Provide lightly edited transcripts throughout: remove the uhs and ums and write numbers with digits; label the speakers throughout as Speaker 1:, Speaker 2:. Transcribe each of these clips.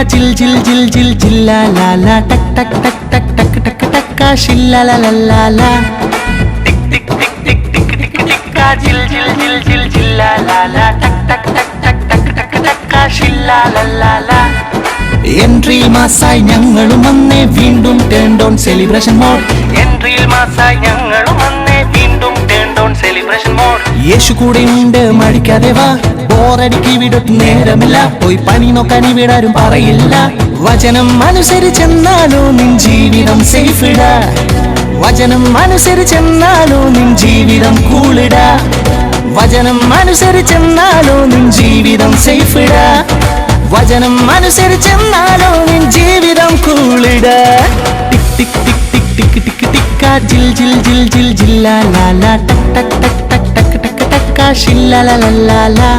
Speaker 1: ജിൽ ജിൽ ജിൽ ജിൽ ജില്ല ലാ ലാ ടക് ടക് ടക് ടക് ടക് ടക് ടക് ഷില്ല ലാ ലാ ലാ ലാ ടിക് ടിക് ടിക് ടിക് ടിക് ടിക് ടിക് ജിൽ ജിൽ ജിൽ ജിൽ ജില്ല ലാ ലാ ടക് ടക് ടക് ടക് ടക് ടക് ടക് ഷില്ല ലാ ലാ ലാ എൻട്രിയിൽ മാസായി ഞങ്ങളും വന്നേ വീണ്ടും ടേൺ ഡൗൺ സെലിബ്രേഷൻ മോഡ് എൻട്രിയിൽ മാസായി ഞങ്ങളും വന്നേ വീണ്ടും ടേൺ ഡൗൺ സെലിബ്രേഷൻ മോഡ് യേശു കൂടെ ഉണ്ട് മടിക്കാതെ വാ ബോറടിക്ക് വിടൊട്ടും നേരമില്ല പോയി പണി നോക്കാൻ ഇവിടാരും പറയില്ല വചനം അനുസരിച്ചെന്നാലോ നിൻ ജീവിതം സേഫിട വചനം അനുസരിച്ചെന്നാലോ നിൻ ജീവിതം കൂളിട വചനം അനുസരിച്ചെന്നാലോ നിൻ ജീവിതം സേഫിട വചനം അനുസരിച്ചെന്നാലോ നിൻ ജീവിതം കൂളിട ടിക് ടിക് ടിക് ടിക് ടിക് ടിക് ടിക് ജിൽ ജിൽ ജിൽ ജിൽ ജില്ല ലാ ലാ ടക് ടക് ടക് ടക് ടക് ടക് ടക് ഷില്ല ലാ ലാ ലാ ലാ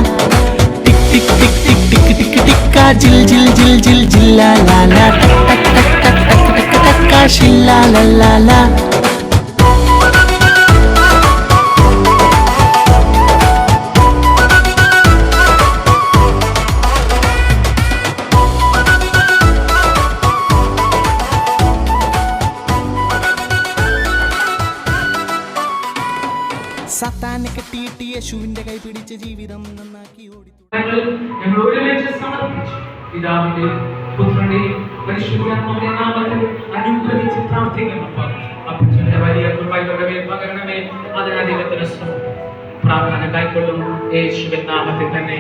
Speaker 1: ടിക് ടിക് ടിക് ടിക് ടിക് ടിക് ടിക് ജിൽ ജിൽ ജിൽ ജിൽ ജില്ല ലാ ലാ ടക് ടക് ടക് ടക് ടക് ടക് ടക് ഷില്ല ലാ ലാ ലാ സാത്താനെ കെട്ടിയിട്ട് യേശുവിന്റെ കൈ പിടിച്ച ജീവിതം നന്നാക്കി ഓടി
Speaker 2: ഞങ്ങൾ ഒരുമിച്ച് സമർപ്പിച്ചു പിതാവിന്റെ പുത്രന്റെയും പരിശുദ്ധാത്മാവിന്റെ നാമത്തിൽ അനുഗ്രഹിച്ച് പ്രാർത്ഥിക്കുന്നു അപ്പച്ചന്റെ വലിയ കൃപയുടെ മേൽ പകരണമേ അതിന് ദൈവത്തിന് പ്രാർത്ഥന കൈക്കൊള്ളും യേശുവിൻ നാമത്തിൽ തന്നെ.